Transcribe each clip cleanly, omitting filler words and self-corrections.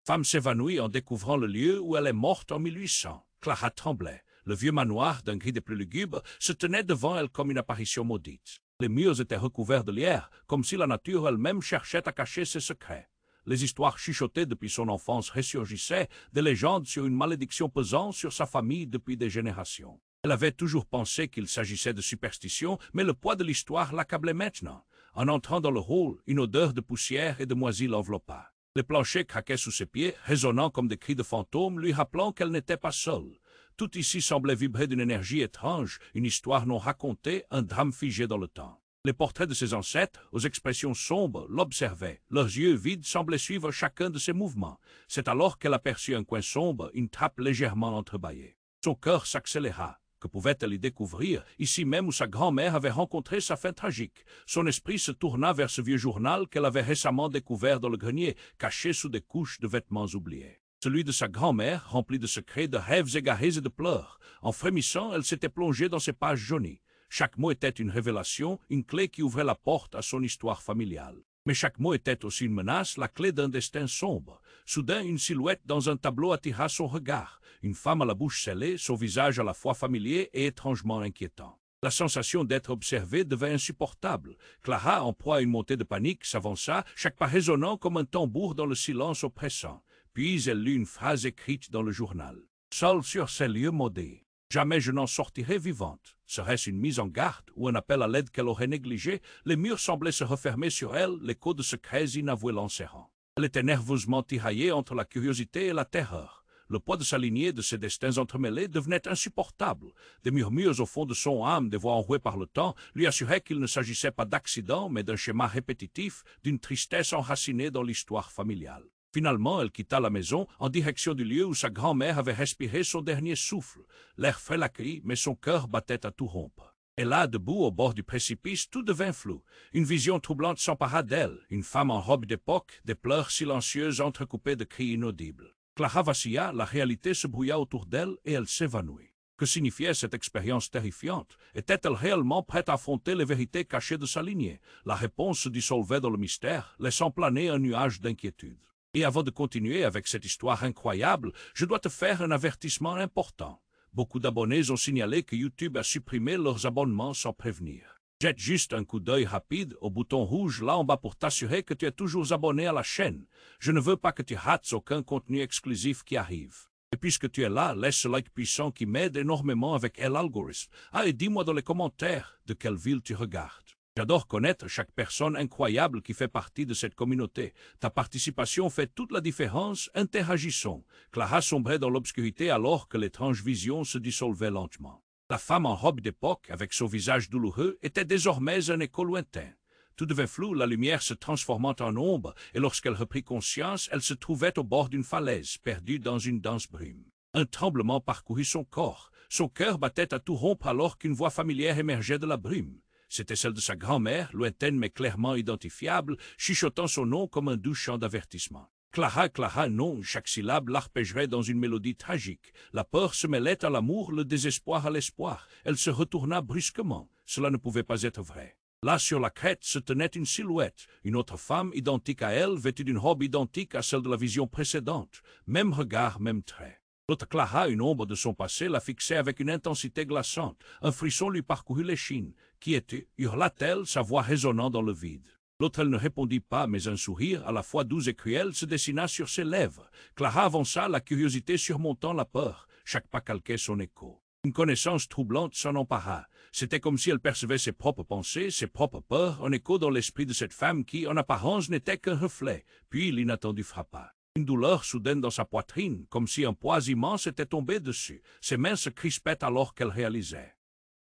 Femme s'évanouit en découvrant le lieu où elle est morte en 1800. Clara tremblait. Le vieux manoir, d'un gris des plus lugubres, se tenait devant elle comme une apparition maudite. Les murs étaient recouverts de lierre, comme si la nature elle-même cherchait à cacher ses secrets. Les histoires chuchotées depuis son enfance ressurgissaient, des légendes sur une malédiction pesant sur sa famille depuis des générations. Elle avait toujours pensé qu'il s'agissait de superstition, mais le poids de l'histoire l'accablait maintenant. En entrant dans le hall, une odeur de poussière et de moisie l'enveloppa. Les planchers craquaient sous ses pieds, résonnant comme des cris de fantômes, lui rappelant qu'elle n'était pas seule. Tout ici semblait vibrer d'une énergie étrange, une histoire non racontée, un drame figé dans le temps. Les portraits de ses ancêtres, aux expressions sombres, l'observaient. Leurs yeux vides semblaient suivre chacun de ses mouvements. C'est alors qu'elle aperçut un coin sombre, une trappe légèrement entrebâillée. Son cœur s'accéléra. Que pouvait-elle y découvrir, ici même où sa grand-mère avait rencontré sa fin tragique? Son esprit se tourna vers ce vieux journal qu'elle avait récemment découvert dans le grenier, caché sous des couches de vêtements oubliés. Celui de sa grand-mère, rempli de secrets, de rêves égarés et de pleurs. En frémissant, elle s'était plongée dans ces pages jaunies. Chaque mot était une révélation, une clé qui ouvrait la porte à son histoire familiale. Mais chaque mot était aussi une menace, la clé d'un destin sombre. Soudain, une silhouette dans un tableau attira son regard. Une femme à la bouche scellée, son visage à la fois familier et étrangement inquiétant. La sensation d'être observée devint insupportable. Clara, en proie à une montée de panique, s'avança, chaque pas résonnant comme un tambour dans le silence oppressant. Puis elle lut une phrase écrite dans le journal. « Seule sur ces lieux maudits. Jamais je n'en sortirai vivante. » Serait-ce une mise en garde ou un appel à l'aide qu'elle aurait négligé? Les murs semblaient se refermer sur elle, l'écho de secrets inavoués l'enserrant. Elle était nerveusement tiraillée entre la curiosité et la terreur. Le poids de sa lignée, de ses destins entremêlés, devenait insupportable. Des murmures au fond de son âme, des voix enrouées par le temps, lui assuraient qu'il ne s'agissait pas d'accident, mais d'un schéma répétitif, d'une tristesse enracinée dans l'histoire familiale. Finalement, elle quitta la maison en direction du lieu où sa grand-mère avait respiré son dernier souffle. L'air frais l'accueillit, mais son cœur battait à tout rompre. Et là, debout au bord du précipice, tout devint flou. Une vision troublante s'empara d'elle, une femme en robe d'époque, des pleurs silencieux entrecoupés de cris inaudibles. Clara vacilla, la réalité se brouilla autour d'elle et elle s'évanouit. Que signifiait cette expérience terrifiante? Était-elle réellement prête à affronter les vérités cachées de sa lignée? La réponse se dissolvait dans le mystère, laissant planer un nuage d'inquiétude. Et avant de continuer avec cette histoire incroyable, je dois te faire un avertissement important. Beaucoup d'abonnés ont signalé que YouTube a supprimé leurs abonnements sans prévenir. Jette juste un coup d'œil rapide au bouton rouge là en bas pour t'assurer que tu es toujours abonné à la chaîne. Je ne veux pas que tu rates aucun contenu exclusif qui arrive. Et puisque tu es là, laisse ce like puissant qui m'aide énormément avec l'algorithme. Ah, et dis-moi dans les commentaires de quelle ville tu regardes. J'adore connaître chaque personne incroyable qui fait partie de cette communauté. Ta participation fait toute la différence. Interagissons. Clara sombrait dans l'obscurité alors que l'étrange vision se dissolvait lentement. La femme en robe d'époque, avec son visage douloureux, était désormais un écho lointain. Tout devint flou, la lumière se transformant en ombre, et lorsqu'elle reprit conscience, elle se trouvait au bord d'une falaise, perdue dans une dense brume. Un tremblement parcourut son corps. Son cœur battait à tout rompre alors qu'une voix familière émergeait de la brume. C'était celle de sa grand-mère, lointaine mais clairement identifiable, chuchotant son nom comme un doux chant d'avertissement. Clara, Clara, non, chaque syllabe l'arpégerait dans une mélodie tragique. La peur se mêlait à l'amour, le désespoir à l'espoir. Elle se retourna brusquement. Cela ne pouvait pas être vrai. Là, sur la crête, se tenait une silhouette, une autre femme identique à elle, vêtue d'une robe identique à celle de la vision précédente. Même regard, même trait. L'autre Clara, une ombre de son passé, la fixait avec une intensité glaçante. Un frisson lui parcourut l'échine. « Qui es-tu » hurla-t-elle, sa voix résonnant dans le vide. L'autre, elle ne répondit pas, mais un sourire, à la fois doux et cruel, se dessina sur ses lèvres. Clara avança, la curiosité surmontant la peur. Chaque pas calquait son écho. Une connaissance troublante s'en empara. C'était comme si elle percevait ses propres pensées, ses propres peurs, un écho dans l'esprit de cette femme qui, en apparence, n'était qu'un reflet. Puis l'inattendu frappa. Une douleur soudaine dans sa poitrine, comme si un poids immense était tombé dessus. Ses mains se crispaient alors qu'elle réalisait.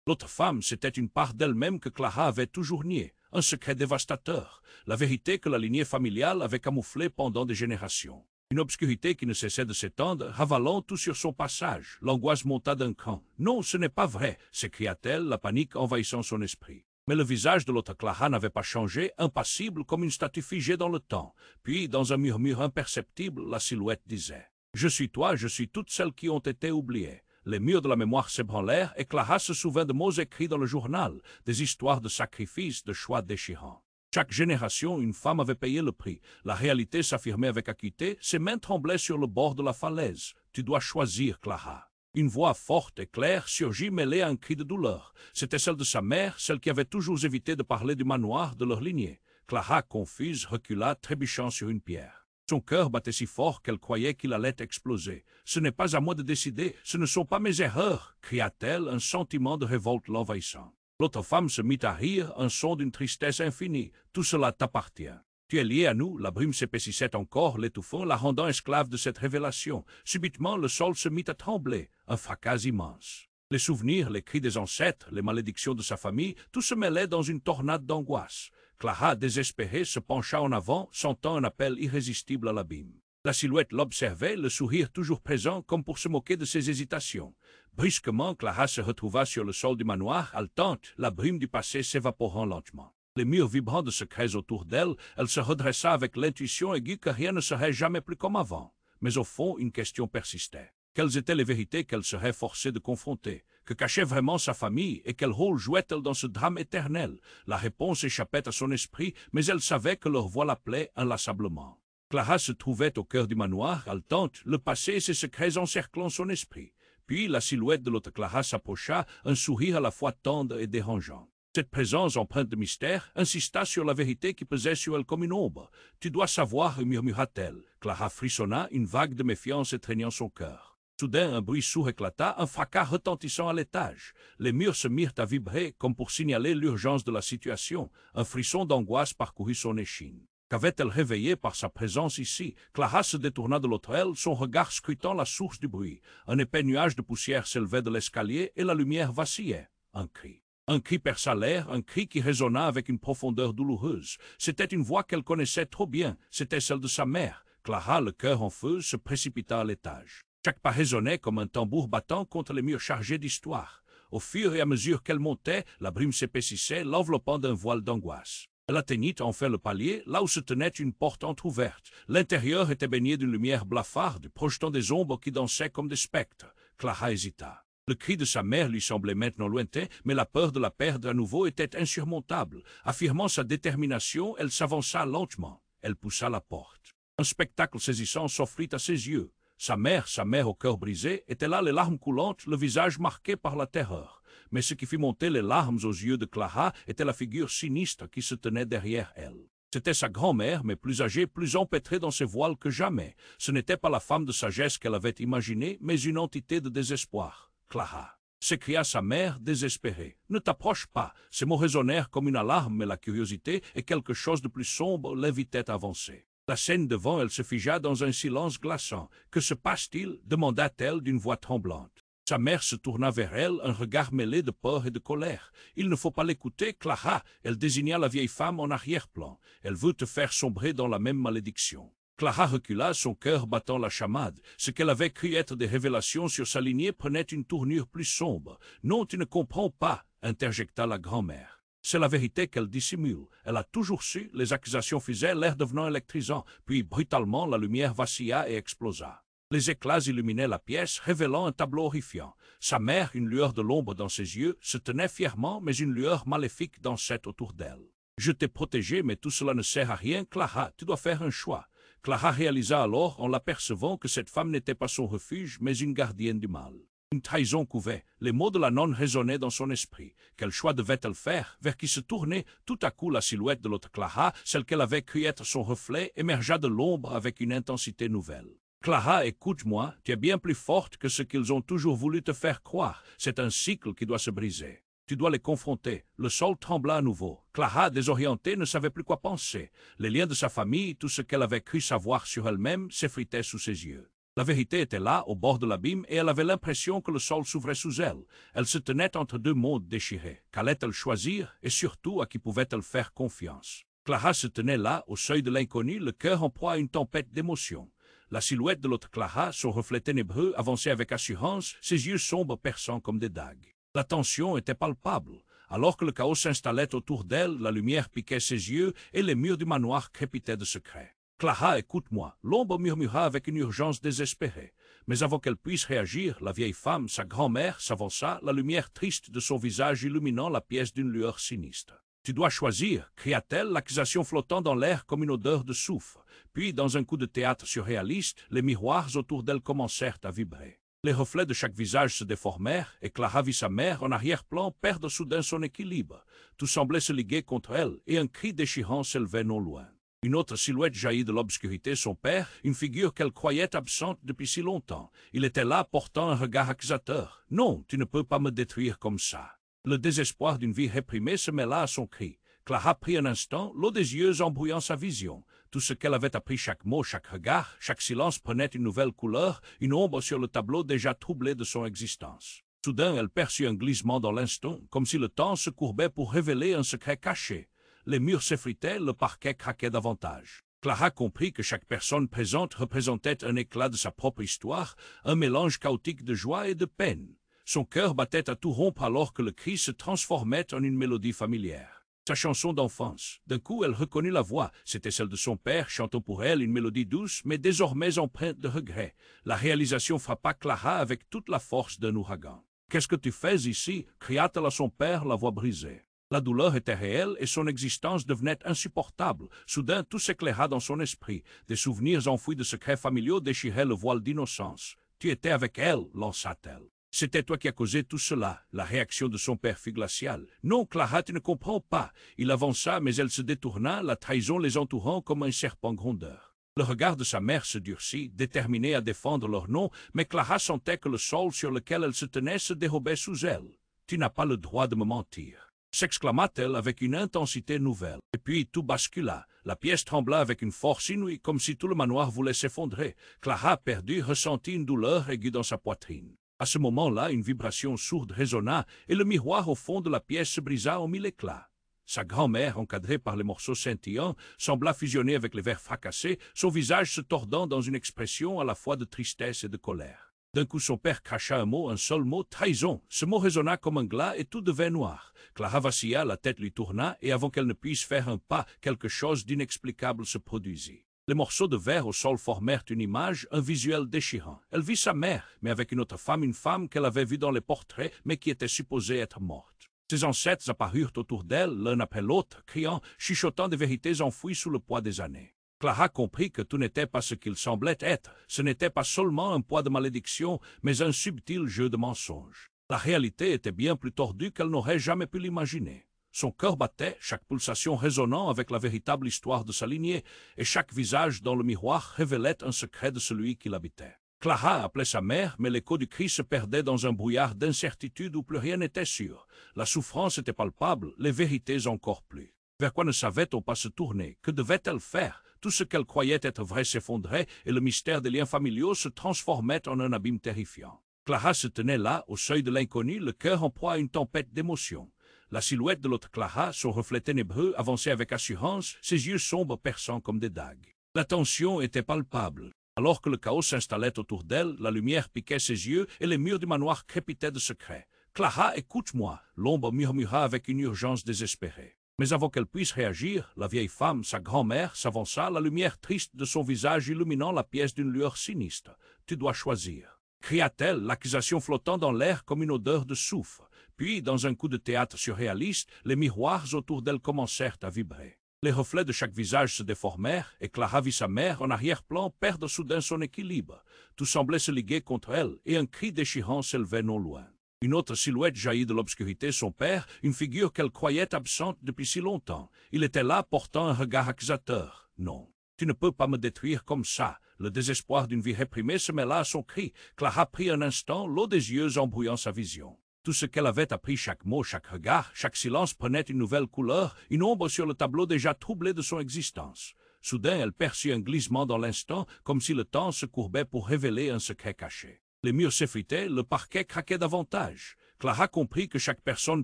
L'autre femme, c'était une part d'elle-même que Clara avait toujours niée, un secret dévastateur, la vérité que la lignée familiale avait camouflée pendant des générations. Une obscurité qui ne cessait de s'étendre, ravalant tout sur son passage. L'angoisse monta d'un cran. « Non, ce n'est pas vrai !» s'écria-t-elle, la panique envahissant son esprit. Mais le visage de l'autre Clara n'avait pas changé, impassible comme une statue figée dans le temps. Puis, dans un murmure imperceptible, la silhouette disait « Je suis toi, je suis toutes celles qui ont été oubliées. » Les murs de la mémoire s'ébranlèrent et Clara se souvint de mots écrits dans le journal, des histoires de sacrifices, de choix déchirants. Chaque génération, une femme avait payé le prix. La réalité s'affirmait avec acuité, ses mains tremblaient sur le bord de la falaise. Tu dois choisir, Clara. Une voix forte et claire surgit mêlée à un cri de douleur. C'était celle de sa mère, celle qui avait toujours évité de parler du manoir de leur lignée. Clara, confuse, recula, trébuchant sur une pierre. Son cœur battait si fort qu'elle croyait qu'il allait exploser. « Ce n'est pas à moi de décider, ce ne sont pas mes erreurs !» cria-t-elle, un sentiment de révolte l'envahissant. L'autre femme se mit à rire, un son d'une tristesse infinie. « Tout cela t'appartient. Tu es lié à nous. » La brume s'épaississait encore, l'étouffant, la rendant esclave de cette révélation. Subitement, le sol se mit à trembler, un fracas immense. Les souvenirs, les cris des ancêtres, les malédictions de sa famille, tout se mêlait dans une tornade d'angoisse. Clara, désespérée, se pencha en avant, sentant un appel irrésistible à l'abîme. La silhouette l'observait, le sourire toujours présent, comme pour se moquer de ses hésitations. Brusquement, Clara se retrouva sur le sol du manoir, haletante, la brume du passé s'évaporant lentement. Les murs vibrant de secrets autour d'elle, elle se redressa avec l'intuition aiguë que rien ne serait jamais plus comme avant. Mais au fond, une question persistait. Quelles étaient les vérités qu'elle serait forcée de confronter? Que cachait vraiment sa famille et quel rôle jouait-elle dans ce drame éternel? La réponse échappait à son esprit, mais elle savait que leur voix l'appelait inlassablement. Clara se trouvait au cœur du manoir, haletante, le passé et ses secrets encerclant son esprit. Puis la silhouette de l'autre Clara s'approcha, un sourire à la fois tendre et dérangeant. Cette présence empreinte de mystère insista sur la vérité qui pesait sur elle comme une ombre. « Tu dois savoir » murmura-t-elle. Clara frissonna, une vague de méfiance étreignant son cœur. Soudain, un bruit sourd éclata, un fracas retentissant à l'étage. Les murs se mirent à vibrer, comme pour signaler l'urgence de la situation. Un frisson d'angoisse parcourut son échine. Qu'avait-elle réveillé par sa présence ici? Clara se détourna de l'autre aile, son regard scrutant la source du bruit. Un épais nuage de poussière s'élevait de l'escalier et la lumière vacillait. Un cri. Un cri perça l'air, un cri qui résonna avec une profondeur douloureuse. C'était une voix qu'elle connaissait trop bien, c'était celle de sa mère. Clara, le cœur en feu, se précipita à l'étage. Chaque pas résonnait comme un tambour battant contre les murs chargés d'histoire. Au fur et à mesure qu'elle montait, la brume s'épaississait, l'enveloppant d'un voile d'angoisse. Elle atteignit enfin le palier, là où se tenait une porte entr'ouverte. L'intérieur était baigné d'une lumière blafarde, projetant des ombres qui dansaient comme des spectres. Clara hésita. Le cri de sa mère lui semblait maintenant lointain, mais la peur de la perdre à nouveau était insurmontable. Affirmant sa détermination, elle s'avança lentement. Elle poussa la porte. Un spectacle saisissant s'offrit à ses yeux. Sa mère au cœur brisé, était là les larmes coulantes, le visage marqué par la terreur. Mais ce qui fit monter les larmes aux yeux de Clara était la figure sinistre qui se tenait derrière elle. C'était sa grand-mère, mais plus âgée, plus empêtrée dans ses voiles que jamais. Ce n'était pas la femme de sagesse qu'elle avait imaginée, mais une entité de désespoir. « Clara !» s'écria sa mère, désespérée. « Ne t'approche pas !» Ces mots résonnèrent comme une alarme, mais la curiosité et quelque chose de plus sombre l'invitaient à avancer. La scène devant elle se figea dans un silence glaçant. « Que se passe-t-il » demanda-t-elle d'une voix tremblante. Sa mère se tourna vers elle, un regard mêlé de peur et de colère. « Il ne faut pas l'écouter, Clara !» Elle désigna la vieille femme en arrière-plan. « Elle veut te faire sombrer dans la même malédiction. » Clara recula, son cœur battant la chamade. Ce qu'elle avait cru être des révélations sur sa lignée prenait une tournure plus sombre. « Non, tu ne comprends pas !» interjecta la grand-mère. « C'est la vérité qu'elle dissimule. Elle a toujours su, les accusations fusaient, l'air devenant électrisant. Puis, brutalement, la lumière vacilla et explosa. Les éclats illuminaient la pièce, révélant un tableau horrifiant. Sa mère, une lueur de l'ombre dans ses yeux, se tenait fièrement, mais une lueur maléfique dansait autour d'elle. « Je t'ai protégée, mais tout cela ne sert à rien, Clara. Tu dois faire un choix. » Clara réalisa alors, en l'apercevant, que cette femme n'était pas son refuge, mais une gardienne du mal. Une trahison couvait. Les mots de la nonne résonnaient dans son esprit. Quel choix devait-elle faire? Vers qui se tourner? Tout à coup, la silhouette de l'autre Clara, celle qu'elle avait cru être son reflet, émergea de l'ombre avec une intensité nouvelle. « Clara, écoute-moi, tu es bien plus forte que ce qu'ils ont toujours voulu te faire croire. C'est un cycle qui doit se briser. Tu dois les confronter. » Le sol trembla à nouveau. Clara, désorientée, ne savait plus quoi penser. Les liens de sa famille, tout ce qu'elle avait cru savoir sur elle-même, s'effritaient sous ses yeux. La vérité était là, au bord de l'abîme, et elle avait l'impression que le sol s'ouvrait sous elle. Elle se tenait entre deux mondes déchirés. Qu'allait-elle choisir, et surtout à qui pouvait-elle faire confiance? Clara se tenait là, au seuil de l'inconnu, le cœur en proie à une tempête d'émotions. La silhouette de l'autre Clara, son reflet ténébreux, avançait avec assurance, ses yeux sombres perçants comme des dagues. La tension était palpable. Alors que le chaos s'installait autour d'elle, la lumière piquait ses yeux et les murs du manoir crépitaient de secrets. « Clara, écoute-moi » l'ombre murmura avec une urgence désespérée. Mais avant qu'elle puisse réagir, la vieille femme, sa grand-mère, s'avança, la lumière triste de son visage illuminant la pièce d'une lueur sinistre. Tu dois choisir, cria-t-elle, l'accusation flottant dans l'air comme une odeur de soufre. Puis, dans un coup de théâtre surréaliste, les miroirs autour d'elle commencèrent à vibrer. Les reflets de chaque visage se déformèrent, et Clara vit sa mère, en arrière-plan, perdre soudain son équilibre. Tout semblait se liguer contre elle, et un cri déchirant s'élevait non loin. Une autre silhouette jaillit de l'obscurité, son père, une figure qu'elle croyait absente depuis si longtemps. Il était là, portant un regard accusateur. « Non, tu ne peux pas me détruire comme ça. » Le désespoir d'une vie réprimée se mêla à son cri. Clara prit un instant, l'eau des yeux embrouillant sa vision. Tout ce qu'elle avait appris, chaque mot, chaque regard, chaque silence prenait une nouvelle couleur, une ombre sur le tableau déjà troublé de son existence. Soudain, elle perçut un glissement dans l'instant, comme si le temps se courbait pour révéler un secret caché. Les murs s'effritaient, le parquet craquait davantage. Clara comprit que chaque personne présente représentait un éclat de sa propre histoire, un mélange chaotique de joie et de peine. Son cœur battait à tout rompre alors que le cri se transformait en une mélodie familière. Sa chanson d'enfance. D'un coup, elle reconnut la voix. C'était celle de son père, chantant pour elle une mélodie douce, mais désormais empreinte de regret. La réalisation frappa Clara avec toute la force d'un ouragan. « Qu'est-ce que tu fais ici » cria-t-elle à son père, la voix brisée. La douleur était réelle et son existence devenait insupportable. Soudain, tout s'éclaira dans son esprit. Des souvenirs enfouis de secrets familiaux déchiraient le voile d'innocence. « Tu étais avec elle » lança-t-elle. « C'était toi qui as causé tout cela. » La réaction de son père fut glaciale. « Non, Clara, tu ne comprends pas. » Il avança, mais elle se détourna, la trahison les entourant comme un serpent grondeur. Le regard de sa mère se durcit, déterminée à défendre leur nom, mais Clara sentait que le sol sur lequel elle se tenait se dérobait sous elle. « Tu n'as pas le droit de me mentir » s'exclama-t-elle avec une intensité nouvelle. Et puis tout bascula. La pièce trembla avec une force inouïe, comme si tout le manoir voulait s'effondrer. Clara, perdue, ressentit une douleur aiguë dans sa poitrine. À ce moment-là, une vibration sourde résonna, et le miroir au fond de la pièce se brisa en mille éclats. Sa grand-mère, encadrée par les morceaux scintillants, sembla fusionner avec les verres fracassés, son visage se tordant dans une expression à la fois de tristesse et de colère. D'un coup, son père cracha un seul mot, trahison. Ce mot résonna comme un glas et tout devint noir. Clara vacilla, la tête lui tourna, et avant qu'elle ne puisse faire un pas, quelque chose d'inexplicable se produisit. Les morceaux de verre au sol formèrent une image, un visuel déchirant. Elle vit sa mère, mais avec une autre femme, une femme qu'elle avait vue dans les portraits, mais qui était supposée être morte. Ses ancêtres apparurent autour d'elle, l'un après l'autre, criant, chuchotant des vérités enfouies sous le poids des années. Clara comprit que tout n'était pas ce qu'il semblait être. Ce n'était pas seulement un poids de malédiction, mais un subtil jeu de mensonges. La réalité était bien plus tordue qu'elle n'aurait jamais pu l'imaginer. Son cœur battait, chaque pulsation résonnant avec la véritable histoire de sa lignée, et chaque visage dans le miroir révélait un secret de celui qui l'habitait. Clara appelait sa mère, mais l'écho du cri se perdait dans un brouillard d'incertitude où plus rien n'était sûr. La souffrance était palpable, les vérités encore plus. Vers quoi ne savait-on pas se tourner? Que devait-elle faire? Tout ce qu'elle croyait être vrai s'effondrait, et le mystère des liens familiaux se transformait en un abîme terrifiant. Clara se tenait là, au seuil de l'inconnu, le cœur en proie à une tempête d'émotions. La silhouette de l'autre Clara, son reflet ténébreux, avançait avec assurance, ses yeux sombres perçants comme des dagues. La tension était palpable. Alors que le chaos s'installait autour d'elle, la lumière piquait ses yeux et les murs du manoir crépitaient de secrets. « Clara, écoute-moi » l'ombre murmura avec une urgence désespérée. Mais avant qu'elle puisse réagir, la vieille femme, sa grand-mère, s'avança, la lumière triste de son visage illuminant la pièce d'une lueur sinistre. « Tu dois choisir » cria-t-elle, l'accusation flottant dans l'air comme une odeur de soufre. Puis, dans un coup de théâtre surréaliste, les miroirs autour d'elle commencèrent à vibrer. Les reflets de chaque visage se déformèrent, et Clara vit sa mère, en arrière-plan, perdre soudain son équilibre. Tout semblait se liguer contre elle, et un cri déchirant s'élevait non loin. Une autre silhouette jaillit de l'obscurité, son père, une figure qu'elle croyait absente depuis si longtemps. Il était là, portant un regard accusateur. « Non, tu ne peux pas me détruire comme ça » Le désespoir d'une vie réprimée se mêla à son cri. Clara prit un instant, l'eau des yeux embrouillant sa vision. Tout ce qu'elle avait appris, chaque mot, chaque regard, chaque silence prenait une nouvelle couleur, une ombre sur le tableau déjà troublé de son existence. Soudain, elle perçut un glissement dans l'instant, comme si le temps se courbait pour révéler un secret caché. Les murs s'effritaient, le parquet craquait davantage. Clara comprit que chaque personne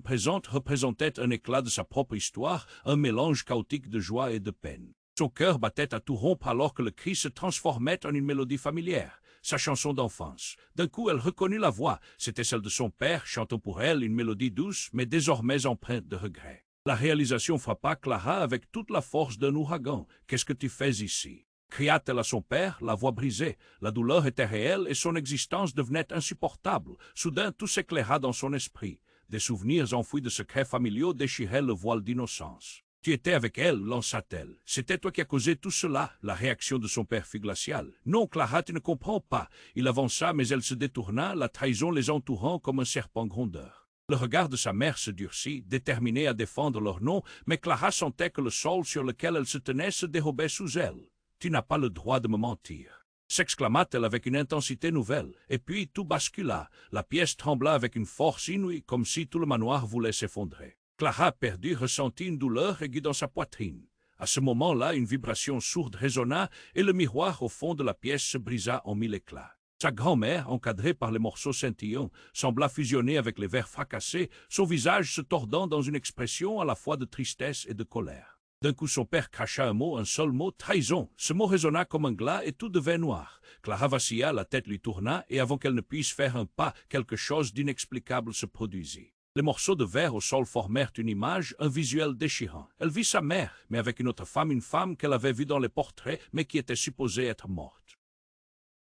présente représentait un éclat de sa propre histoire, un mélange chaotique de joie et de peine. Son cœur battait à tout rompre alors que le cri se transformait en une mélodie familière, sa chanson d'enfance. D'un coup, elle reconnut la voix. C'était celle de son père, chantant pour elle une mélodie douce, mais désormais empreinte de regret. La réalisation frappa Clara avec toute la force d'un ouragan. « Qu'est-ce que tu fais ici » cria-t-elle à son père, la voix brisée. La douleur était réelle et son existence devenait insupportable. Soudain, tout s'éclaira dans son esprit. Des souvenirs enfouis de secrets familiaux déchiraient le voile d'innocence. Tu étais avec elle, lança-t-elle. C'était toi qui as causé tout cela. La réaction de son père fut glaciale. Non, Clara, tu ne comprends pas. Il avança, mais elle se détourna, la trahison les entourant comme un serpent grondeur. Le regard de sa mère se durcit, déterminée à défendre leur nom, mais Clara sentait que le sol sur lequel elle se tenait se dérobait sous elle. Tu n'as pas le droit de me mentir, s'exclama-t-elle avec une intensité nouvelle, et puis tout bascula. La pièce trembla avec une force inouïe, comme si tout le manoir voulait s'effondrer. Clara, perdue, ressentit une douleur aiguë dans sa poitrine. À ce moment-là, une vibration sourde résonna, et le miroir au fond de la pièce se brisa en mille éclats. Sa grand-mère, encadrée par les morceaux scintillants, sembla fusionner avec les verres fracassés, son visage se tordant dans une expression à la fois de tristesse et de colère. D'un coup, son père cracha un seul mot, trahison. Ce mot résonna comme un glas et tout devint noir. Clara vacilla, la tête lui tourna, et avant qu'elle ne puisse faire un pas, quelque chose d'inexplicable se produisit. Les morceaux de verre au sol formèrent une image, un visuel déchirant. Elle vit sa mère, mais avec une autre femme, une femme qu'elle avait vue dans les portraits, mais qui était supposée être morte.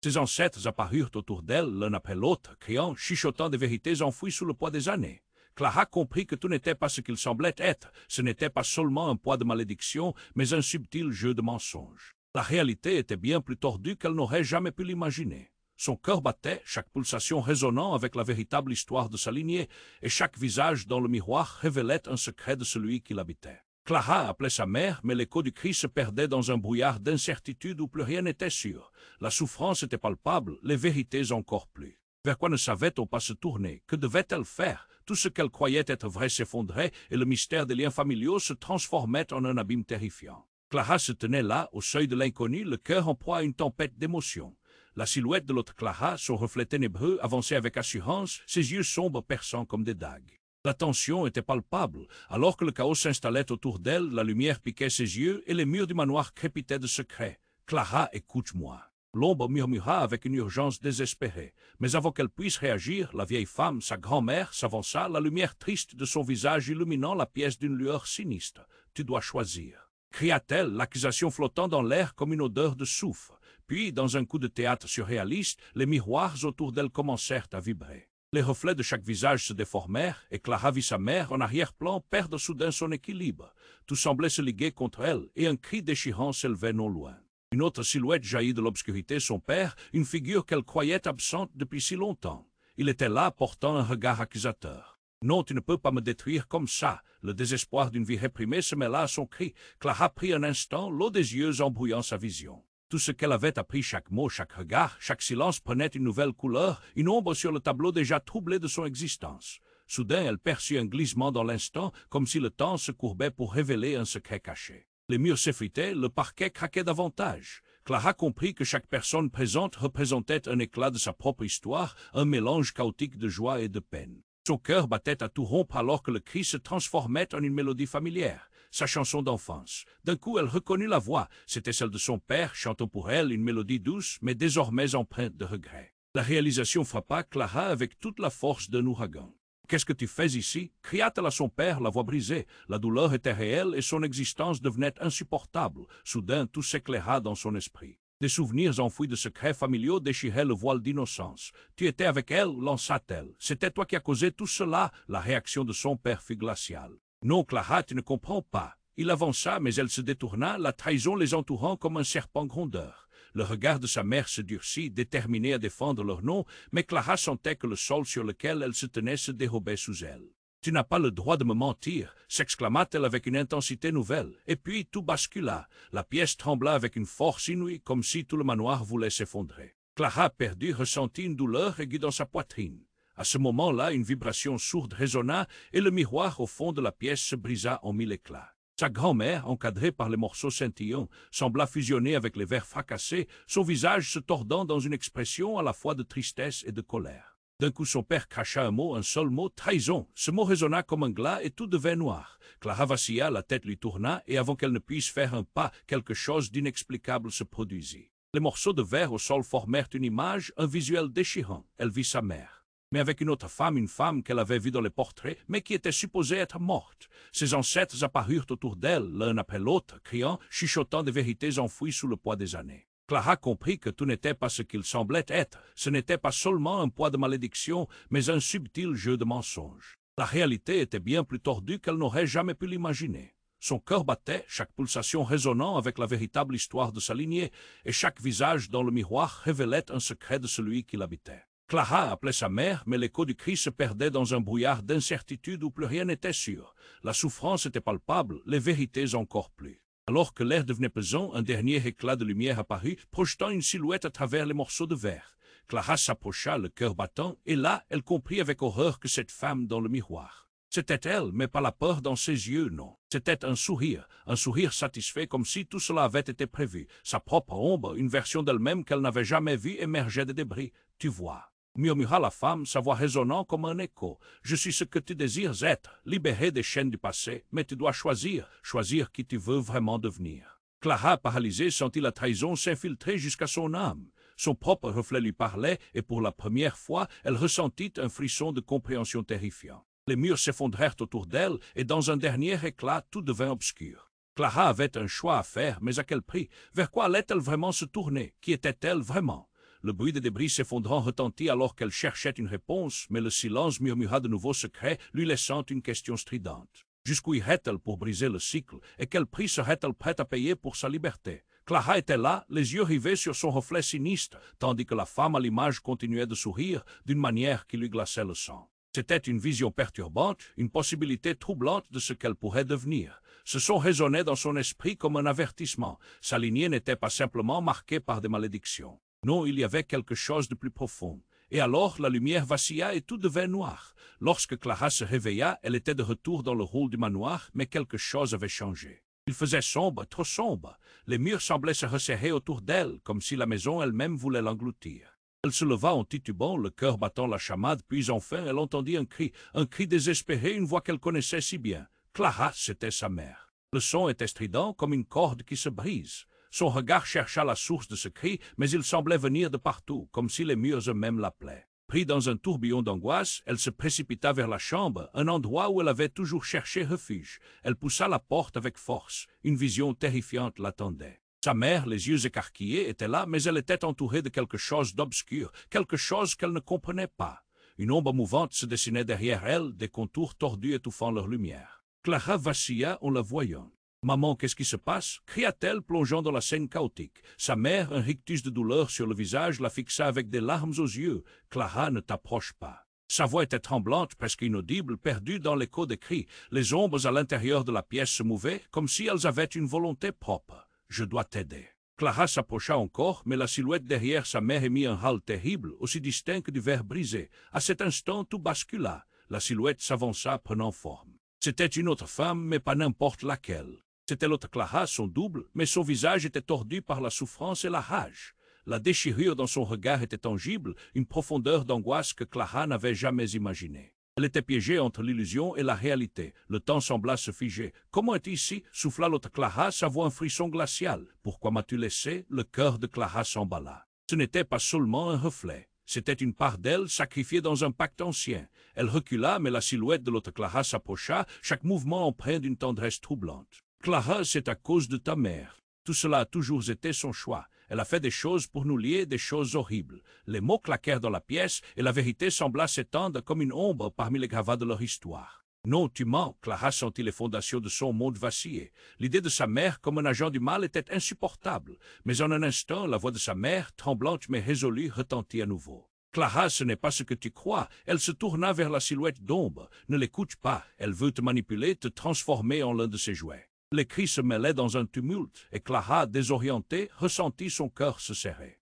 Ses ancêtres apparurent autour d'elle, l'un après l'autre, criant, chuchotant des vérités enfouies sous le poids des années. Clara comprit que tout n'était pas ce qu'il semblait être. Ce n'était pas seulement un poids de malédiction, mais un subtil jeu de mensonge. La réalité était bien plus tordue qu'elle n'aurait jamais pu l'imaginer. Son cœur battait, chaque pulsation résonnant avec la véritable histoire de sa lignée, et chaque visage dans le miroir révélait un secret de celui qui l'habitait. Clara appelait sa mère, mais l'écho du cri se perdait dans un brouillard d'incertitude où plus rien n'était sûr. La souffrance était palpable, les vérités encore plus. Vers quoi ne savait-on pas se tourner? Que devait-elle faire? Tout ce qu'elle croyait être vrai s'effondrait, et le mystère des liens familiaux se transformait en un abîme terrifiant. Clara se tenait là, au seuil de l'inconnu, le cœur en proie à une tempête d'émotions. La silhouette de l'autre Clara, son reflet ténébreux, avançait avec assurance, ses yeux sombres perçants comme des dagues. La tension était palpable. Alors que le chaos s'installait autour d'elle, la lumière piquait ses yeux et les murs du manoir crépitaient de secrets. « Clara, écoute-moi. » L'ombre murmura avec une urgence désespérée. Mais avant qu'elle puisse réagir, la vieille femme, sa grand-mère, s'avança, la lumière triste de son visage illuminant la pièce d'une lueur sinistre. « Tu dois choisir. » cria-t-elle, l'accusation flottant dans l'air comme une odeur de soufre. Puis, dans un coup de théâtre surréaliste, les miroirs autour d'elle commencèrent à vibrer. Les reflets de chaque visage se déformèrent, et Clara vit sa mère, en arrière-plan, perdre soudain son équilibre. Tout semblait se liguer contre elle, et un cri déchirant s'élevait non loin. Une autre silhouette jaillit de l'obscurité, son père, une figure qu'elle croyait absente depuis si longtemps. Il était là, portant un regard accusateur. « Non, tu ne peux pas me détruire comme ça !» Le désespoir d'une vie réprimée se mêla à son cri. Clara prit un instant, l'eau des yeux embrouillant sa vision. Tout ce qu'elle avait appris, chaque mot, chaque regard, chaque silence prenait une nouvelle couleur, une ombre sur le tableau déjà troublé de son existence. Soudain, elle perçut un glissement dans l'instant, comme si le temps se courbait pour révéler un secret caché. Les murs s'effritaient, le parquet craquait davantage. Clara comprit que chaque personne présente représentait un éclat de sa propre histoire, un mélange chaotique de joie et de peine. Son cœur battait à tout rompre alors que le cri se transformait en une mélodie familière. Sa chanson d'enfance. D'un coup, elle reconnut la voix. C'était celle de son père, chantant pour elle une mélodie douce, mais désormais empreinte de regret. La réalisation frappa Clara avec toute la force d'un ouragan. « Qu'est-ce que tu fais ici » cria-t-elle à son père, la voix brisée. La douleur était réelle et son existence devenait insupportable. Soudain, tout s'éclaira dans son esprit. Des souvenirs enfouis de secrets familiaux déchiraient le voile d'innocence. « Tu étais avec elle » lança-t-elle. « C'était toi qui as causé tout cela » La réaction de son père fut glaciale. « Non, Clara, tu ne comprends pas. » Il avança, mais elle se détourna, la trahison les entourant comme un serpent grondeur. Le regard de sa mère se durcit, déterminée à défendre leur nom, mais Clara sentait que le sol sur lequel elle se tenait se dérobait sous elle. « Tu n'as pas le droit de me mentir » s'exclama-t-elle avec une intensité nouvelle. Et puis tout bascula. La pièce trembla avec une force inouïe, comme si tout le manoir voulait s'effondrer. Clara, perdue, ressentit une douleur aiguë dans sa poitrine. À ce moment-là, une vibration sourde résonna, et le miroir au fond de la pièce se brisa en mille éclats. Sa grand-mère, encadrée par les morceaux scintillants, sembla fusionner avec les verres fracassés, son visage se tordant dans une expression à la fois de tristesse et de colère. D'un coup, son père cracha un seul mot, trahison. Ce mot résonna comme un glas et tout devint noir. Clara vacilla, la tête lui tourna, et avant qu'elle ne puisse faire un pas, quelque chose d'inexplicable se produisit. Les morceaux de verre au sol formèrent une image, un visuel déchirant. Elle vit sa mère, mais avec une autre femme, une femme qu'elle avait vue dans les portraits, mais qui était supposée être morte. Ses ancêtres apparurent autour d'elle, l'un après l'autre, criant, chuchotant des vérités enfouies sous le poids des années. Clara comprit que tout n'était pas ce qu'il semblait être. Ce n'était pas seulement un poids de malédiction, mais un subtil jeu de mensonge. La réalité était bien plus tordue qu'elle n'aurait jamais pu l'imaginer. Son cœur battait, chaque pulsation résonnant avec la véritable histoire de sa lignée, et chaque visage dans le miroir révélait un secret de celui qui l'habitait. Clara appelait sa mère, mais l'écho du cri se perdait dans un brouillard d'incertitude où plus rien n'était sûr. La souffrance était palpable, les vérités encore plus. Alors que l'air devenait pesant, un dernier éclat de lumière apparut, projetant une silhouette à travers les morceaux de verre. Clara s'approcha, le cœur battant, et là, elle comprit avec horreur que cette femme dans le miroir. C'était elle, mais pas la peur dans ses yeux, non. C'était un sourire satisfait comme si tout cela avait été prévu. Sa propre ombre, une version d'elle-même qu'elle n'avait jamais vue, émergeait des débris. « Tu vois » murmura la femme, sa voix résonnant comme un écho. « Je suis ce que tu désires être, libéré des chaînes du passé, mais tu dois choisir qui tu veux vraiment devenir. » Clara, paralysée, sentit la trahison s'infiltrer jusqu'à son âme. Son propre reflet lui parlait, et pour la première fois, elle ressentit un frisson de compréhension terrifiant. Les murs s'effondrèrent autour d'elle, et dans un dernier éclat, tout devint obscur. Clara avait un choix à faire, mais à quel prix? Vers quoi allait-elle vraiment se tourner? Qui était-elle vraiment? Le bruit des débris s'effondrant retentit alors qu'elle cherchait une réponse, mais le silence murmura de nouveaux secrets, lui laissant une question stridente. Jusqu'où irait-elle pour briser le cycle, et quel prix serait-elle prête à payer pour sa liberté? Clara était là, les yeux rivés sur son reflet sinistre, tandis que la femme à l'image continuait de sourire d'une manière qui lui glaçait le sang. C'était une vision perturbante, une possibilité troublante de ce qu'elle pourrait devenir. Ce son résonnait dans son esprit comme un avertissement. Sa lignée n'était pas simplement marquée par des malédictions. Non, il y avait quelque chose de plus profond. Et alors la lumière vacilla et tout devint noir. Lorsque Clara se réveilla, elle était de retour dans le hall du manoir, mais quelque chose avait changé. Il faisait sombre, trop sombre. Les murs semblaient se resserrer autour d'elle, comme si la maison elle-même voulait l'engloutir. Elle se leva en titubant, le cœur battant la chamade, puis enfin elle entendit un cri désespéré, une voix qu'elle connaissait si bien. Clara, c'était sa mère. Le son était strident comme une corde qui se brise. Son regard chercha la source de ce cri, mais il semblait venir de partout, comme si les murs eux-mêmes l'appelaient. Pris dans un tourbillon d'angoisse, elle se précipita vers la chambre, un endroit où elle avait toujours cherché refuge. Elle poussa la porte avec force. Une vision terrifiante l'attendait. Sa mère, les yeux écarquillés, était là, mais elle était entourée de quelque chose d'obscur, quelque chose qu'elle ne comprenait pas. Une ombre mouvante se dessinait derrière elle, des contours tordus étouffant leur lumière. Clara vacilla en la voyant. « Maman, qu'est-ce qui se passe » cria-t-elle, plongeant dans la scène chaotique. Sa mère, un rictus de douleur sur le visage, la fixa avec des larmes aux yeux. « Clara, ne t'approche pas. » Sa voix était tremblante, presque inaudible, perdue dans l'écho des cris. Les ombres à l'intérieur de la pièce se mouvaient, comme si elles avaient une volonté propre. « Je dois t'aider. » Clara s'approcha encore, mais la silhouette derrière sa mère émit un râle terrible, aussi distinct que du verre brisé. À cet instant, tout bascula. La silhouette s'avança, prenant forme. C'était une autre femme, mais pas n'importe laquelle. C'était l'autre Clara, son double, mais son visage était tordu par la souffrance et la rage. La déchirure dans son regard était tangible, une profondeur d'angoisse que Clara n'avait jamais imaginée. Elle était piégée entre l'illusion et la réalité. Le temps sembla se figer. « Comment es-tu ici » souffla l'autre Clara, sa voix un frisson glacial. « Pourquoi m'as-tu laissé » Le cœur de Clara s'emballa. Ce n'était pas seulement un reflet. C'était une part d'elle sacrifiée dans un pacte ancien. Elle recula, mais la silhouette de l'autre Clara s'approcha, chaque mouvement empreint d'une tendresse troublante. « Clara, c'est à cause de ta mère. Tout cela a toujours été son choix. Elle a fait des choses pour nous lier, des choses horribles. » Les mots claquèrent dans la pièce, et la vérité sembla s'étendre comme une ombre parmi les gravats de leur histoire. « Non, tu mens » Clara sentit les fondations de son monde vaciller. L'idée de sa mère comme un agent du mal était insupportable. Mais en un instant, la voix de sa mère, tremblante mais résolue, retentit à nouveau. « Clara, ce n'est pas ce que tu crois. » Elle se tourna vers la silhouette d'ombre. « Ne l'écoute pas. Elle veut te manipuler, te transformer en l'un de ses jouets. » Les cris se mêlaient dans un tumulte, et Clara, désorientée, ressentit son cœur se serrer.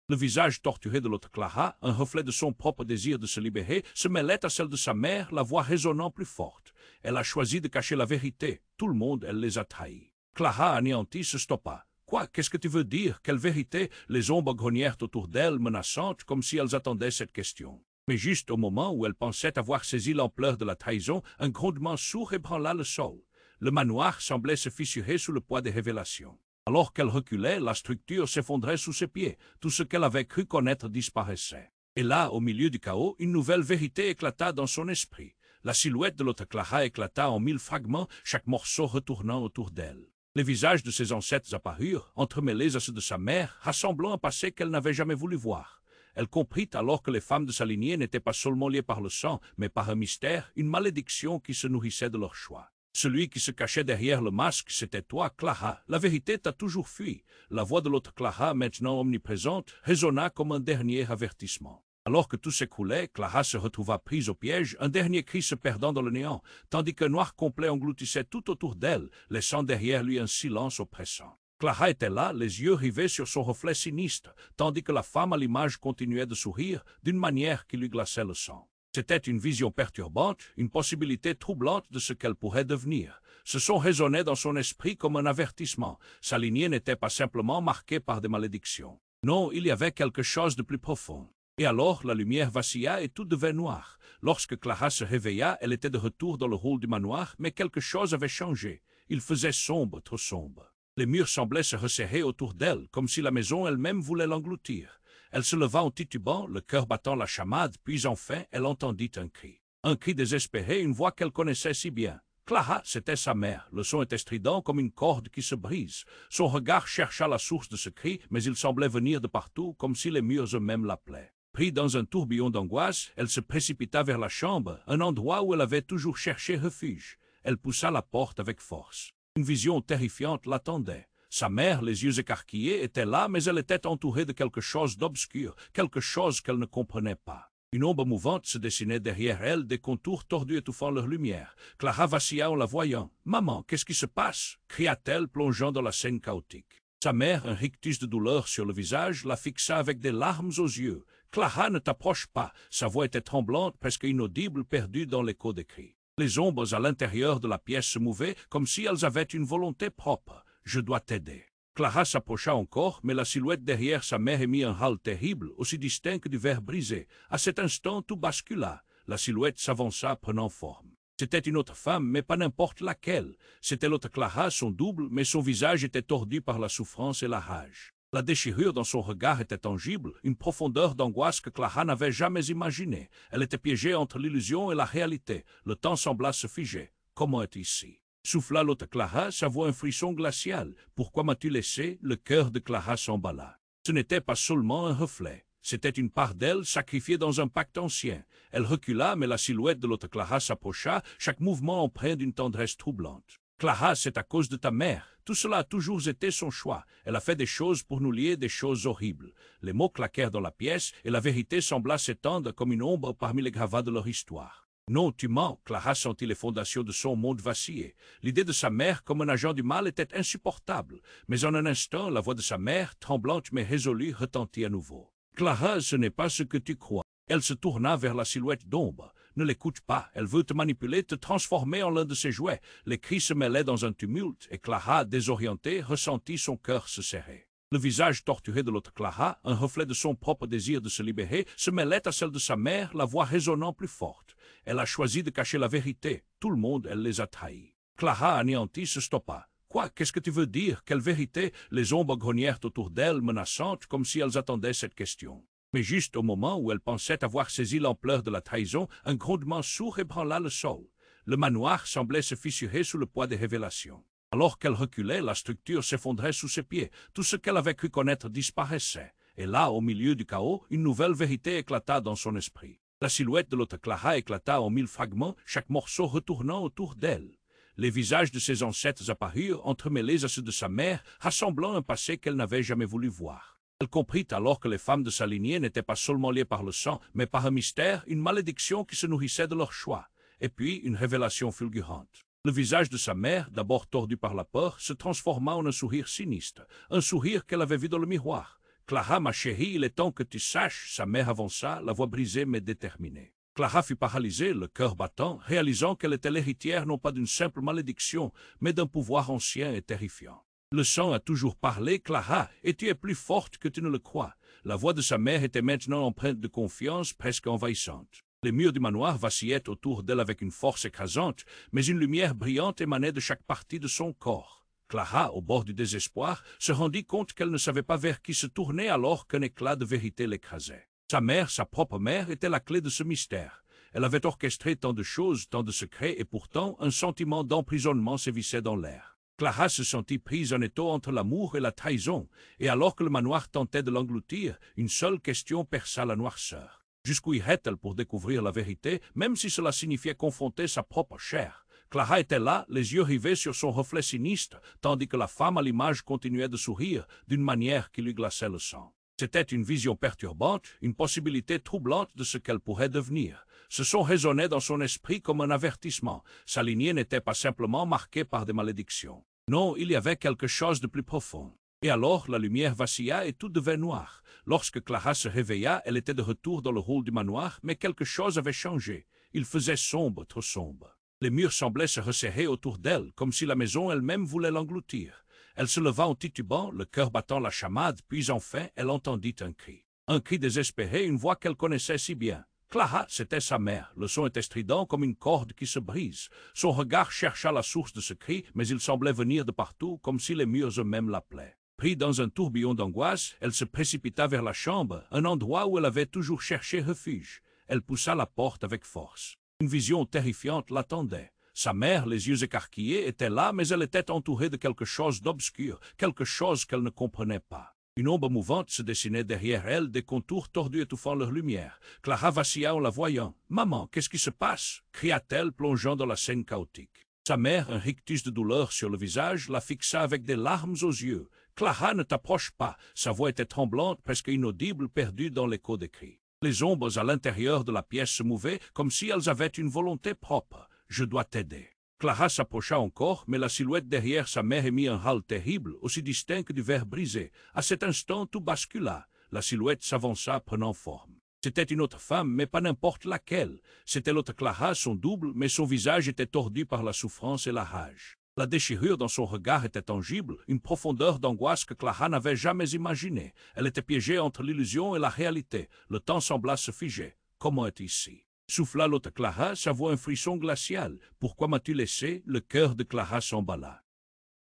Le visage torturé de l'autre Clara, un reflet de son propre désir de se libérer, se mêlait à celle de sa mère, la voix résonnant plus forte. Elle a choisi de cacher la vérité. Tout le monde, elle les a trahis. Clara, anéantie, se stoppa. « Quoi? Qu'est-ce que tu veux dire? Quelle vérité » Les ombres grognèrent autour d'elle, menaçantes, comme si elles attendaient cette question. Mais juste au moment où elle pensait avoir saisi l'ampleur de la trahison, un grondement sourd ébranla le sol. Le manoir semblait se fissurer sous le poids des révélations. Alors qu'elle reculait, la structure s'effondrait sous ses pieds. Tout ce qu'elle avait cru connaître disparaissait. Et là, au milieu du chaos, une nouvelle vérité éclata dans son esprit. La silhouette de l'autre Clara éclata en 1000 fragments, chaque morceau retournant autour d'elle. Les visages de ses ancêtres apparurent, entremêlés à ceux de sa mère, rassemblant un passé qu'elle n'avait jamais voulu voir. Elle comprit alors que les femmes de sa lignée n'étaient pas seulement liées par le sang, mais par un mystère, une malédiction qui se nourrissait de leur choix. Celui qui se cachait derrière le masque, c'était toi, Clara. La vérité t'a toujours fui. La voix de l'autre Clara, maintenant omniprésente, résonna comme un dernier avertissement. Alors que tout s'écroulait, Clara se retrouva prise au piège, un dernier cri se perdant dans le néant, tandis qu'un noir complet engloutissait tout autour d'elle, laissant derrière lui un silence oppressant. Clara était là, les yeux rivés sur son reflet sinistre, tandis que la femme à l'image continuait de sourire d'une manière qui lui glaçait le sang. C'était une vision perturbante, une possibilité troublante de ce qu'elle pourrait devenir. Ce son résonnait dans son esprit comme un avertissement. Sa lignée n'était pas simplement marquée par des malédictions. Non, il y avait quelque chose de plus profond. Et alors la lumière vacilla et tout devint noir. Lorsque Clara se réveilla, elle était de retour dans le hall du manoir, mais quelque chose avait changé. Il faisait sombre, trop sombre. Les murs semblaient se resserrer autour d'elle, comme si la maison elle-même voulait l'engloutir. Elle se leva en titubant, le cœur battant la chamade, puis enfin elle entendit un cri. Un cri désespéré, une voix qu'elle connaissait si bien. Clara, c'était sa mère. Le son était strident comme une corde qui se brise. Son regard chercha la source de ce cri, mais il semblait venir de partout, comme si les murs eux-mêmes l'appelaient. Prise dans un tourbillon d'angoisse, elle se précipita vers la chambre, un endroit où elle avait toujours cherché refuge. Elle poussa la porte avec force. Une vision terrifiante l'attendait. Sa mère, les yeux écarquillés, était là, mais elle était entourée de quelque chose d'obscur, quelque chose qu'elle ne comprenait pas. Une ombre mouvante se dessinait derrière elle, des contours tordus étouffant leur lumière. Clara vacilla en la voyant. « Maman, qu'est-ce qui se passe » cria-t-elle, plongeant dans la scène chaotique. Sa mère, un rictus de douleur sur le visage, la fixa avec des larmes aux yeux. « Clara, ne t'approche pas » Sa voix était tremblante, presque inaudible, perdue dans l'écho des cris. Les ombres à l'intérieur de la pièce se mouvaient, comme si elles avaient une volonté propre. « Je dois t'aider. » Clara s'approcha encore, mais la silhouette derrière sa mère émit un râle terrible, aussi distinct que du verre brisé. À cet instant, tout bascula. La silhouette s'avança, prenant forme. C'était une autre femme, mais pas n'importe laquelle. C'était l'autre Clara, son double, mais son visage était tordu par la souffrance et la rage. La déchirure dans son regard était tangible, une profondeur d'angoisse que Clara n'avait jamais imaginée. Elle était piégée entre l'illusion et la réalité. Le temps sembla se figer. Comment est ici? Souffla l'autre Clara, sa voix un frisson glacial. Pourquoi m'as-tu laissé? Le cœur de Clara s'emballa. Ce n'était pas seulement un reflet. C'était une part d'elle sacrifiée dans un pacte ancien. Elle recula, mais la silhouette de l'autre Clara s'approcha, chaque mouvement empreint d'une tendresse troublante. Clara, c'est à cause de ta mère. Tout cela a toujours été son choix. Elle a fait des choses pour nous lier, des choses horribles. Les mots claquèrent dans la pièce, et la vérité sembla s'étendre comme une ombre parmi les gravats de leur histoire. Non, tu mens. Clara sentit les fondations de son monde vaciller. L'idée de sa mère comme un agent du mal était insupportable. Mais en un instant, la voix de sa mère, tremblante mais résolue, retentit à nouveau. Clara, ce n'est pas ce que tu crois. Elle se tourna vers la silhouette d'ombre. Ne l'écoute pas, elle veut te manipuler, te transformer en l'un de ses jouets. Les cris se mêlaient dans un tumulte, et Clara, désorientée, ressentit son cœur se serrer. Le visage torturé de l'autre Clara, un reflet de son propre désir de se libérer, se mêlait à celle de sa mère, la voix résonnant plus forte. Elle a choisi de cacher la vérité. Tout le monde, elle les a trahis. Clara, anéantie, se stoppa. Quoi? Qu'est-ce que tu veux dire? Quelle vérité? Les ombres grognèrent autour d'elle, menaçantes, comme si elles attendaient cette question. Mais juste au moment où elle pensait avoir saisi l'ampleur de la trahison, un grondement sourd ébranla le sol. Le manoir semblait se fissurer sous le poids des révélations. Alors qu'elle reculait, la structure s'effondrait sous ses pieds. Tout ce qu'elle avait cru connaître disparaissait. Et là, au milieu du chaos, une nouvelle vérité éclata dans son esprit. La silhouette de l'autre Clara éclata en 1000 fragments, chaque morceau retournant autour d'elle. Les visages de ses ancêtres apparurent, entremêlés à ceux de sa mère, rassemblant un passé qu'elle n'avait jamais voulu voir. Elle comprit alors que les femmes de sa lignée n'étaient pas seulement liées par le sang, mais par un mystère, une malédiction qui se nourrissait de leur choix. Et puis, une révélation fulgurante. Le visage de sa mère, d'abord tordu par la peur, se transforma en un sourire sinistre, un sourire qu'elle avait vu dans le miroir. « Clara, ma chérie, il est temps que tu saches » Sa mère avança, la voix brisée mais déterminée. Clara fut paralysée, le cœur battant, réalisant qu'elle était l'héritière non pas d'une simple malédiction, mais d'un pouvoir ancien et terrifiant. Le sang a toujours parlé, Clara, et tu es plus forte que tu ne le crois. La voix de sa mère était maintenant empreinte de confiance, presque envahissante. Les murs du manoir vacillaient autour d'elle avec une force écrasante, mais une lumière brillante émanait de chaque partie de son corps. Clara, au bord du désespoir, se rendit compte qu'elle ne savait pas vers qui se tourner alors qu'un éclat de vérité l'écrasait. Sa mère, sa propre mère, était la clé de ce mystère. Elle avait orchestré tant de choses, tant de secrets, et pourtant un sentiment d'emprisonnement sévissait dans l'air. Clara se sentit prise en étau entre l'amour et la trahison, et alors que le manoir tentait de l'engloutir, une seule question perça la noirceur. Jusqu'où irait-elle pour découvrir la vérité, même si cela signifiait confronter sa propre chair? Clara était là, les yeux rivés sur son reflet sinistre, tandis que la femme à l'image continuait de sourire d'une manière qui lui glaçait le sang. C'était une vision perturbante, une possibilité troublante de ce qu'elle pourrait devenir. Ce son résonnait dans son esprit comme un avertissement. Sa lignée n'était pas simplement marquée par des malédictions. Non, il y avait quelque chose de plus profond. Et alors la lumière vacilla et tout devint noir. Lorsque Clara se réveilla, elle était de retour dans le hall du manoir, mais quelque chose avait changé. Il faisait sombre, trop sombre. Les murs semblaient se resserrer autour d'elle, comme si la maison elle-même voulait l'engloutir. Elle se leva en titubant, le cœur battant la chamade, puis enfin elle entendit un cri. Un cri désespéré, une voix qu'elle connaissait si bien. Clara, c'était sa mère. Le son était strident comme une corde qui se brise. Son regard chercha la source de ce cri, mais il semblait venir de partout, comme si les murs eux-mêmes l'appelaient. Prise dans un tourbillon d'angoisse, elle se précipita vers la chambre, un endroit où elle avait toujours cherché refuge. Elle poussa la porte avec force. Une vision terrifiante l'attendait. Sa mère, les yeux écarquillés, était là, mais elle était entourée de quelque chose d'obscur, quelque chose qu'elle ne comprenait pas. Une ombre mouvante se dessinait derrière elle, des contours tordus étouffant leur lumière. Clara vacilla en la voyant. « Maman, qu'est-ce qui se passe » cria-t-elle, plongeant dans la scène chaotique. Sa mère, un rictus de douleur sur le visage, la fixa avec des larmes aux yeux. « Clara, ne t'approche pas » Sa voix était tremblante, presque inaudible, perdue dans l'écho des cris. Les ombres à l'intérieur de la pièce se mouvaient, comme si elles avaient une volonté propre. « Je dois t'aider. » Clara s'approcha encore, mais la silhouette derrière sa mère émit un râle terrible, aussi distinct que du verre brisé. À cet instant, tout bascula. La silhouette s'avança, prenant forme. C'était une autre femme, mais pas n'importe laquelle. C'était l'autre Clara, son double, mais son visage était tordu par la souffrance et la rage. La déchirure dans son regard était tangible, une profondeur d'angoisse que Clara n'avait jamais imaginée. Elle était piégée entre l'illusion et la réalité. Le temps sembla se figer. Comment est ici? Souffla l'autre Clara, sa voix un frisson glacial. « Pourquoi m'as-tu laissé » Le cœur de Clara s'emballa.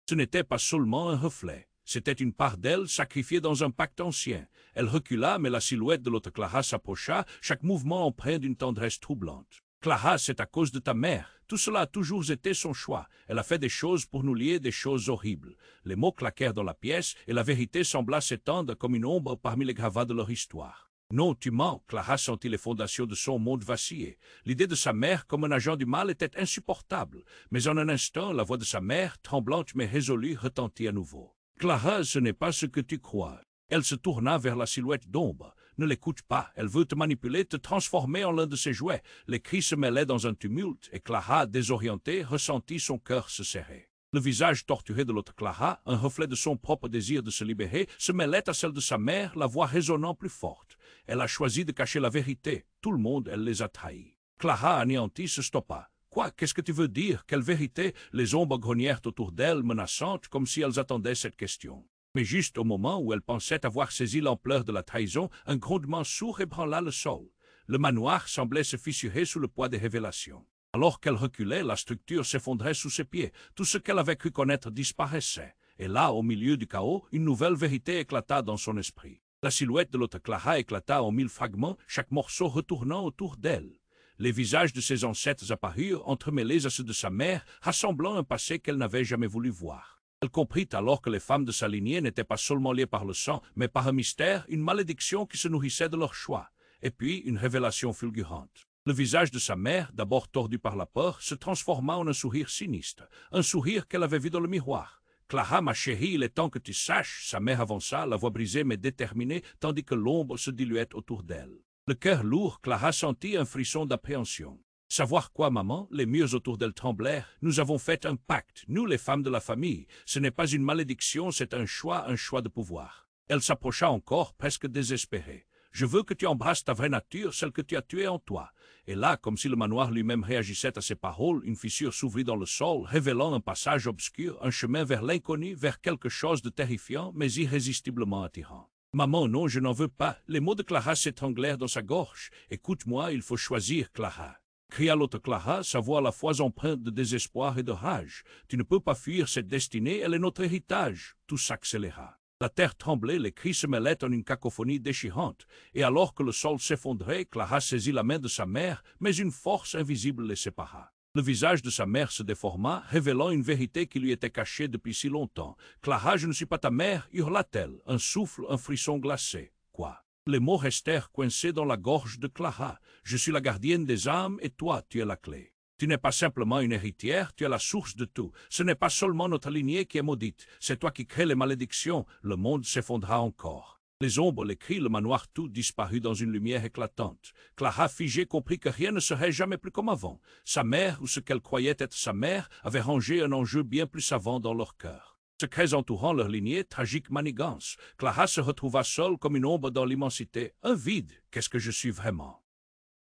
Ce n'était pas seulement un reflet. C'était une part d'elle sacrifiée dans un pacte ancien. Elle recula, mais la silhouette de l'autre Clara s'approcha, chaque mouvement empreint d'une tendresse troublante. « Clara, c'est à cause de ta mère. Tout cela a toujours été son choix. Elle a fait des choses pour nous lier, des choses horribles. » Les mots claquèrent dans la pièce, et la vérité sembla s'étendre comme une ombre parmi les gravats de leur histoire. Non, tu mens. Clara sentit les fondations de son monde vaciller. L'idée de sa mère comme un agent du mal était insupportable. Mais en un instant, la voix de sa mère, tremblante mais résolue, retentit à nouveau. Clara, ce n'est pas ce que tu crois. Elle se tourna vers la silhouette d'ombre. Ne l'écoute pas. Elle veut te manipuler, te transformer en l'un de ses jouets. Les cris se mêlaient dans un tumulte, et Clara, désorientée, ressentit son cœur se serrer. Le visage torturé de l'autre Clara, un reflet de son propre désir de se libérer, se mêlait à celle de sa mère, la voix résonnant plus forte. Elle a choisi de cacher la vérité. Tout le monde, elle les a trahis. Clara, anéantie, se stoppa. « Quoi? Qu'est-ce que tu veux dire? Quelle vérité » Les ombres grognèrent autour d'elle, menaçantes, comme si elles attendaient cette question. Mais juste au moment où elle pensait avoir saisi l'ampleur de la trahison, un grondement sourd ébranla le sol. Le manoir semblait se fissurer sous le poids des révélations. Alors qu'elle reculait, la structure s'effondrait sous ses pieds. Tout ce qu'elle avait cru connaître disparaissait. Et là, au milieu du chaos, une nouvelle vérité éclata dans son esprit. La silhouette de l'autre Clara éclata en 1000 fragments, chaque morceau retournant autour d'elle. Les visages de ses ancêtres apparurent, entremêlés à ceux de sa mère, rassemblant un passé qu'elle n'avait jamais voulu voir. Elle comprit alors que les femmes de sa lignée n'étaient pas seulement liées par le sang, mais par un mystère, une malédiction qui se nourrissait de leur choix. Et puis, une révélation fulgurante. Le visage de sa mère, d'abord tordu par la peur, se transforma en un sourire sinistre, un sourire qu'elle avait vu dans le miroir. « Clara, ma chérie, il est temps que tu saches » Sa mère avança, la voix brisée mais déterminée, tandis que l'ombre se diluait autour d'elle. Le cœur lourd, Clara sentit un frisson d'appréhension. « Savoir quoi, maman » Les murs autour d'elle tremblèrent. « Nous avons fait un pacte, nous les femmes de la famille. Ce n'est pas une malédiction, c'est un choix de pouvoir. » Elle s'approcha encore, presque désespérée. « Je veux que tu embrasses ta vraie nature, celle que tu as tuée en toi. » Et là, comme si le manoir lui-même réagissait à ses paroles, une fissure s'ouvrit dans le sol, révélant un passage obscur, un chemin vers l'inconnu, vers quelque chose de terrifiant, mais irrésistiblement attirant. « Maman, non, je n'en veux pas. » Les mots de Clara s'étranglèrent dans sa gorge. « Écoute-moi, il faut choisir, Clara. » Cria l'autre Clara, sa voix à la fois empreinte de désespoir et de rage. « Tu ne peux pas fuir cette destinée, elle est notre héritage. » Tout s'accéléra. La terre tremblait, les cris se mêlaient en une cacophonie déchirante, et alors que le sol s'effondrait, Clara saisit la main de sa mère, mais une force invisible les sépara. Le visage de sa mère se déforma, révélant une vérité qui lui était cachée depuis si longtemps. « Clara, je ne suis pas ta mère » hurla-t-elle, un souffle, un frisson glacé. Quoi? Les mots restèrent coincés dans la gorge de Clara. « Je suis la gardienne des âmes et toi, tu es la clé. Tu n'es pas simplement une héritière, tu es la source de tout. Ce n'est pas seulement notre lignée qui est maudite, c'est toi qui crées les malédictions. Le monde s'effondra encore. » Les ombres, les cris, le manoir, tout disparut dans une lumière éclatante. Clara, figée, comprit que rien ne serait jamais plus comme avant. Sa mère, ou ce qu'elle croyait être sa mère, avait rangé un enjeu bien plus savant dans leur cœur. Secrets entourant leur lignée, tragique manigance. Clara se retrouva seule comme une ombre dans l'immensité. Un vide, qu'est-ce que je suis vraiment?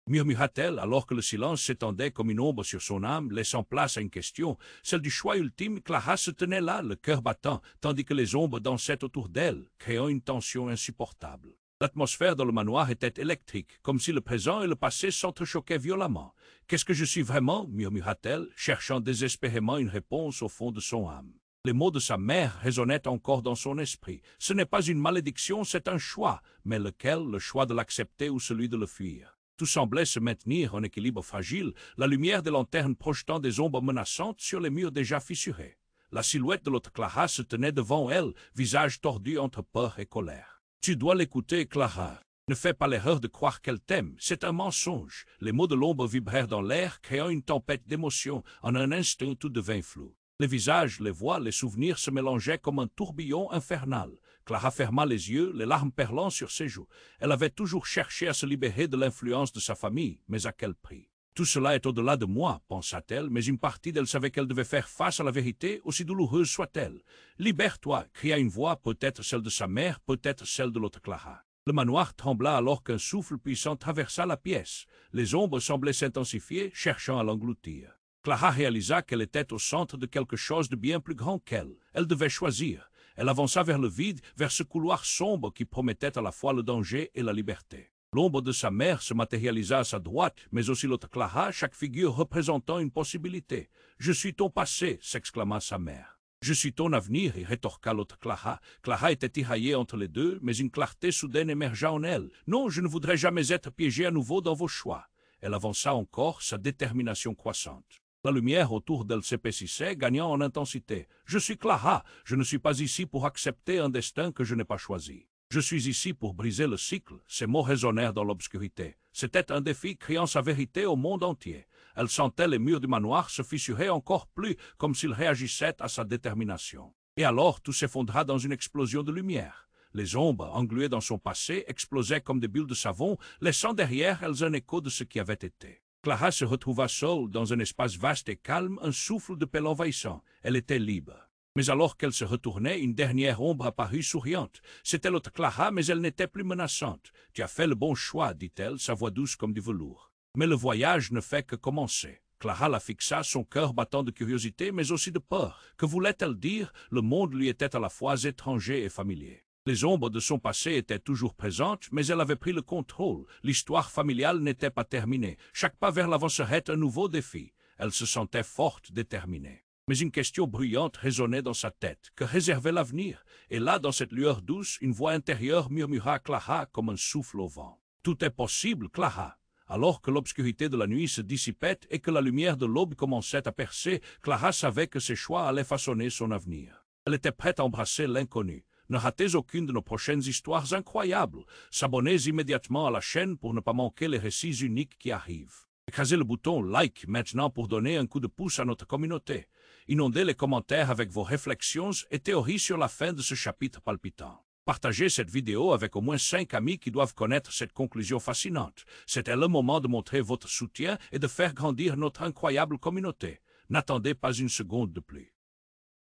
Murmura-t-elle alors que le silence s'étendait comme une ombre sur son âme, laissant place à une question, celle du choix ultime. Clara se tenait là, le cœur battant, tandis que les ombres dansaient autour d'elle, créant une tension insupportable. L'atmosphère dans le manoir était électrique, comme si le présent et le passé s'entrechoquaient violemment. « Qu'est-ce que je suis vraiment » murmura-t-elle, cherchant désespérément une réponse au fond de son âme. Les mots de sa mère résonnaient encore dans son esprit. Ce n'est pas une malédiction, c'est un choix, mais lequel? Le choix de l'accepter ou celui de le fuir? Tout semblait se maintenir en équilibre fragile, la lumière des lanternes projetant des ombres menaçantes sur les murs déjà fissurés. La silhouette de l'autre Clara se tenait devant elle, visage tordu entre peur et colère. « Tu dois l'écouter, Clara. Ne fais pas l'erreur de croire qu'elle t'aime, c'est un mensonge. » Les mots de l'ombre vibrèrent dans l'air, créant une tempête d'émotions. En un instant, tout devint flou. Les visages, les voix, les souvenirs se mélangeaient comme un tourbillon infernal. Clara ferma les yeux, les larmes perlant sur ses joues. Elle avait toujours cherché à se libérer de l'influence de sa famille, mais à quel prix? Tout cela est au-delà de moi, pensa-t-elle, mais une partie d'elle savait qu'elle devait faire face à la vérité, aussi douloureuse soit-elle. « Libère-toi » cria une voix, peut-être celle de sa mère, peut-être celle de l'autre Clara. Le manoir trembla alors qu'un souffle puissant traversa la pièce. Les ombres semblaient s'intensifier, cherchant à l'engloutir. Clara réalisa qu'elle était au centre de quelque chose de bien plus grand qu'elle. Elle devait choisir. Elle avança vers le vide, vers ce couloir sombre qui promettait à la fois le danger et la liberté. L'ombre de sa mère se matérialisa à sa droite, mais aussi l'autre Clara, chaque figure représentant une possibilité. « Je suis ton passé » s'exclama sa mère. « Je suis ton avenir » y rétorqua l'autre Clara. Clara était tiraillée entre les deux, mais une clarté soudaine émergea en elle. « Non, je ne voudrais jamais être piégée à nouveau dans vos choix. » Elle avança encore, sa détermination croissante. La lumière autour d'elle s'épaississait, gagnant en intensité. « Je suis Clara, je ne suis pas ici pour accepter un destin que je n'ai pas choisi. Je suis ici pour briser le cycle. » Ces mots résonnèrent dans l'obscurité. C'était un défi criant sa vérité au monde entier. Elle sentait les murs du manoir se fissurer encore plus, comme s'ils réagissaient à sa détermination. Et alors tout s'effondra dans une explosion de lumière. Les ombres, engluées dans son passé, explosaient comme des bulles de savon, laissant derrière elles un écho de ce qui avait été. Clara se retrouva seule dans un espace vaste et calme, un souffle de paix l'envahissant. Elle était libre. Mais alors qu'elle se retournait, une dernière ombre apparut souriante. C'était l'autre Clara, mais elle n'était plus menaçante. « Tu as fait le bon choix, » dit-elle, sa voix douce comme du velours. Mais le voyage ne fait que commencer. Clara la fixa, son cœur battant de curiosité, mais aussi de peur. Que voulait-elle dire? Le monde lui était à la fois étranger et familier. Les ombres de son passé étaient toujours présentes, mais elle avait pris le contrôle. L'histoire familiale n'était pas terminée. Chaque pas vers l'avant serait un nouveau défi. Elle se sentait forte, déterminée. Mais une question bruyante résonnait dans sa tête. Que réservait l'avenir? Et là, dans cette lueur douce, une voix intérieure murmura à Clara comme un souffle au vent. « Tout est possible, Clara !» Alors que l'obscurité de la nuit se dissipait et que la lumière de l'aube commençait à percer, Clara savait que ses choix allaient façonner son avenir. Elle était prête à embrasser l'inconnu. Ne ratez aucune de nos prochaines histoires incroyables. S'abonnez immédiatement à la chaîne pour ne pas manquer les récits uniques qui arrivent. Écrasez le bouton like maintenant pour donner un coup de pouce à notre communauté. Inondez les commentaires avec vos réflexions et théories sur la fin de ce chapitre palpitant. Partagez cette vidéo avec au moins 5 amis qui doivent connaître cette conclusion fascinante. C'était le moment de montrer votre soutien et de faire grandir notre incroyable communauté. N'attendez pas une seconde de plus.